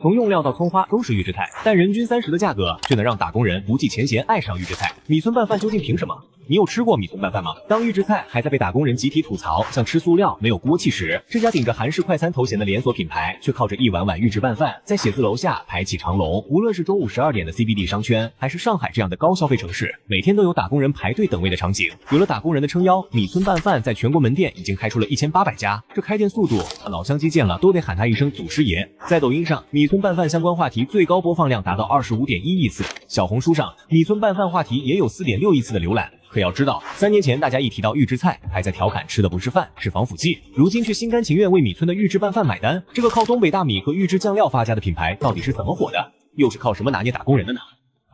从用料到葱花都是预制菜，但人均30的价格却能让打工人不计前嫌爱上预制菜。米村拌饭究竟凭什么？你有吃过米村拌饭吗？当预制菜还在被打工人集体吐槽像吃塑料没有锅气时，这家顶着韩式快餐头衔的连锁品牌却靠着一碗碗预制拌饭在写字楼下排起长龙。无论是中午12点的 CBD 商圈，还是上海这样的高消费城市，每天都有打工人排队等位的场景。有了打工人的撑腰，米村拌饭在全国门店已经开出了1800家，这开店速度，老乡鸡见了都得喊他一声祖师爷。在抖音上，米村拌饭相关话题最高播放量达到25.1亿次，小红书上米村拌饭话题也有4.6亿次的浏览。可要知道，3年前大家一提到预制菜，还在调侃吃的不是饭，是防腐剂。如今却心甘情愿为米村的预制拌饭买单。这个靠东北大米和预制酱料发家的品牌，到底是怎么火的？又是靠什么拿捏打工人的呢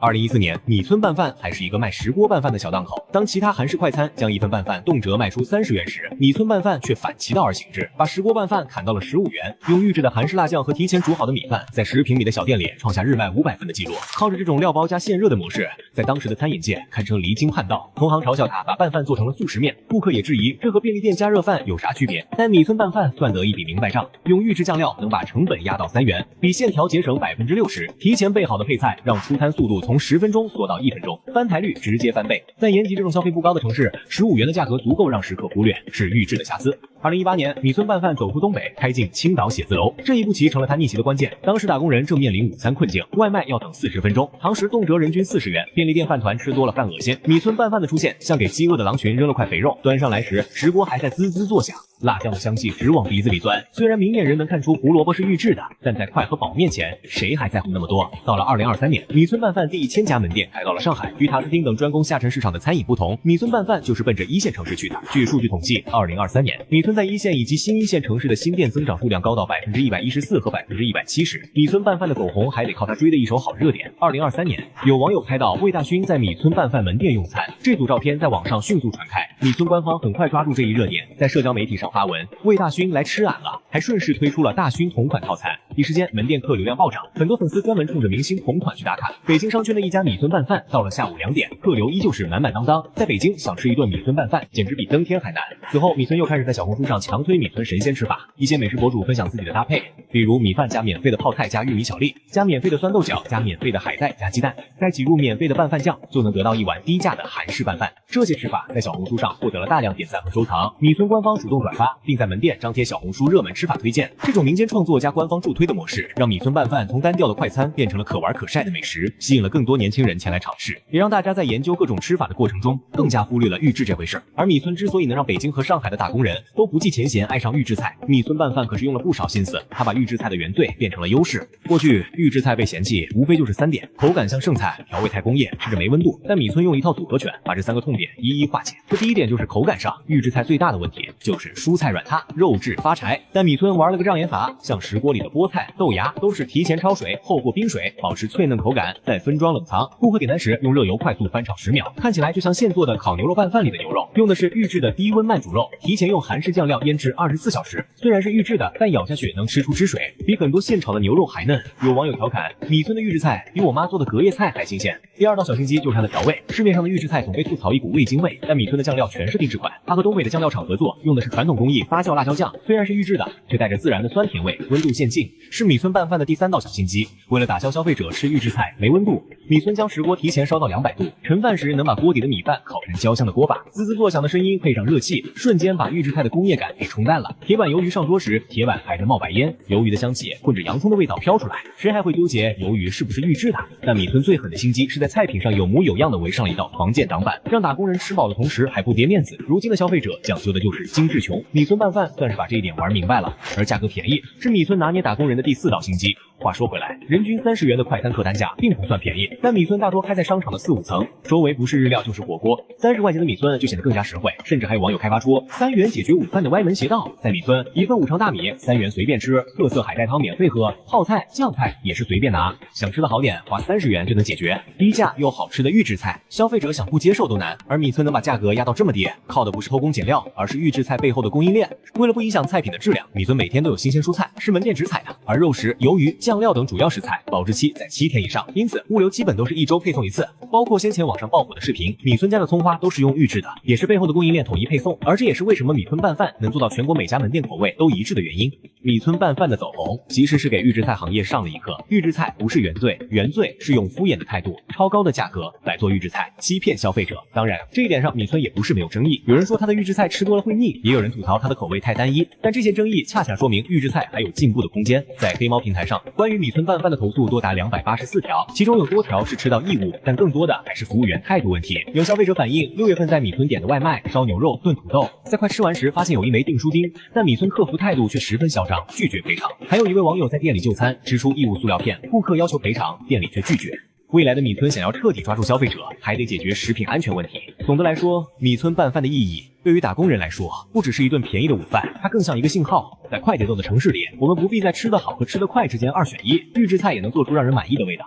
？2014年，米村拌饭还是一个卖石锅拌饭的小档口。当其他韩式快餐将一份拌饭动辄卖出30元时，米村拌饭却反其道而行之，把石锅拌饭砍到了15元，用预制的韩式辣酱和提前煮好的米饭，在10平米的小店里创下日卖500份的记录。靠着这种料包加现热的模式，在当时的餐饮界堪称离经叛道。同行嘲笑他把拌饭做成了速食面，顾客也质疑这和便利店加热饭有啥区别。但米村拌饭算得一笔明白账，用预制酱料能把成本压到3元，比线条节省60%。提前备好的配菜让出摊速度从10分钟缩到1分钟，翻台率直接翻倍。在延吉这种消费不高的城市，15元的价格足够让食客忽略是预制的瑕疵。2018年，米村拌饭走出东北，开进青岛写字楼，这一步棋成了他逆袭的关键。当时打工人正面临午餐困境，外卖要等40分钟，堂食动辄人均40元，便利店饭团吃多了犯恶心。米村拌饭的出现，像给饥饿的狼群扔了块肥肉，端上来时，石锅还在滋滋作响，辣酱的香气直往鼻子里钻。虽然明眼人能看出胡萝卜是预制的，但在快和饱面前，谁还在乎那么多？到了2023年，米村拌饭第1000家门店开到了上海。与塔斯汀等专攻下沉市场的餐饮不同，米村拌饭就是奔着1线城市去的。据数据统计，2023年，米村在1线以及新1线城市的新店增长数量高到114%和170%。米村拌饭的走红还得靠他追的一手好热点。2023年，有网友拍到魏大勋在米村拌饭门店用餐，这组照片在网上迅速传开。米村官方很快抓住这一热点，在社交媒体上发文：“魏大勋来吃俺了”，还顺势推出了大勋同款套餐。一时间，门店客流量暴涨，很多粉丝专门冲着明星同款去打卡。北京商圈的一家米村拌饭，到了下午2点，客流依旧是满满当当。在北京想吃一顿米村拌饭，简直比登天还难。此后，米村又开始在小红书上强推米村神仙吃法，一些美食博主分享自己的搭配，比如米饭加免费的泡菜加玉米小粒，加免费的酸豆角，加免费的海带加鸡蛋，再挤入免费的拌饭酱，就能得到一碗低价的韩式拌饭。这些吃法在小红书上获得了大量点赞和收藏，米村官方主动转发，并在门店张贴小红书热门吃法推荐。这种民间创作加官方助推的模式，让米村拌饭从单调的快餐变成了可玩可晒的美食，吸引了更多年轻人前来尝试，也让大家在研究各种吃法的过程中，更加忽略了预制这回事。而米村之所以能让北京和上海的打工人都不计前嫌爱上预制菜，米村拌饭可是用了不少心思，他把预制菜的原罪变成了优势。过去预制菜被嫌弃，无非就是3点：口感像剩菜，调味太工业，吃着没温度。但米村用了一套组合拳，把这3个痛点一一化解。这第一点就是口感上，预制菜最大的问题就是蔬菜软塌，肉质发柴。但米村玩了个障眼法，像石锅里的菠菜、豆芽都是提前焯水后过冰水，保持脆嫩口感，再分装冷藏。顾客点单时用热油快速翻炒10秒，看起来就像现做的烤牛肉拌饭里的牛肉。用的是预制的低温慢煮肉，提前用韩式酱料腌制24小时。虽然是预制的，但咬下去能吃出汁水，比很多现炒的牛肉还嫩。有网友调侃，米村的预制菜比我妈做的隔夜菜还新鲜。第2道小心机就是它的调味，市面上的预制菜总被吐槽一股味精味，但米村的酱料全是定制款。它和东北的酱料厂合作，用的是传统工艺发酵辣椒酱，虽然是预制的，却带着自然的酸甜味，温度渐进，是米村拌饭的第3道小心机。为了打消消费者吃预制菜没温度，米村将石锅提前烧到200度，盛饭时能把锅底的米饭烤成焦香的锅巴，滋滋作响的声音配上热气，瞬间把预制菜的工业感给冲淡了。铁板鱿鱼上桌时，铁板还在冒白烟，鱿鱼的香气混着洋葱的味道飘出来，谁还会纠结鱿鱼是不是预制的？但米村最狠的心机是在菜品上有模有样的围上了一道防溅挡板，让打工人吃饱的同时还不跌面子。如今的消费者讲究的就是精致穷，米村拌饭算是把这一点玩明白了。而价格便宜是米村拿捏打工人的第4道心机。话说回来，人均30元的快餐客单价并不算便宜，但米村大多开在商场的4、5层，周围不是日料就是火锅，30块钱的米村就显得更加实惠。甚至还有网友开发出3元解决午饭的歪门邪道。在米村，一份5常大米3元随便吃，特色海带汤免费喝，泡菜酱菜也是随便拿。想吃的好点，花30元就能解决，低价又好吃的预制菜，消费者想不接受都难。而米村能把价格压到这么低，靠的不是偷工减料，而是预制菜背后的供应链。为了不影响菜品的质量，米村每天都有新鲜蔬菜，是门店直采的，而肉食、鱿鱼、酱料等主要食材保质期在7天以上，因此物流基本都是1周配送一次。包括先前网上爆火的视频，米村家的葱花都是用预制的，也是是背后的供应链统一配送，而这也是为什么米村拌饭能做到全国每家门店口味都一致的原因。米村拌饭的走红，其实是给预制菜行业上了一课。预制菜不是原罪，原罪是用敷衍的态度、超高的价格来做预制菜，欺骗消费者。当然，这一点上米村也不是没有争议。有人说他的预制菜吃多了会腻，也有人吐槽他的口味太单一。但这些争议恰恰说明预制菜还有进步的空间。在黑猫平台上，关于米村拌饭的投诉多达284条，其中有多条是吃到异物，但更多的还是服务员态度问题。有消费者反映，6月份在米村点的外卖烧牛肉、炖土豆，在快吃完时发现有一枚订书钉，但米村客服态度却十分嚣张，拒绝赔偿。还有一位网友在店里就餐，吃出异物塑料片，顾客要求赔偿，店里却拒绝。未来的米村想要彻底抓住消费者，还得解决食品安全问题。总的来说，米村拌饭的意义对于打工人来说，不只是一顿便宜的午饭，它更像一个信号。在快节奏的城市里，我们不必在吃得好和吃得快之间二选一，预制菜也能做出让人满意的味道。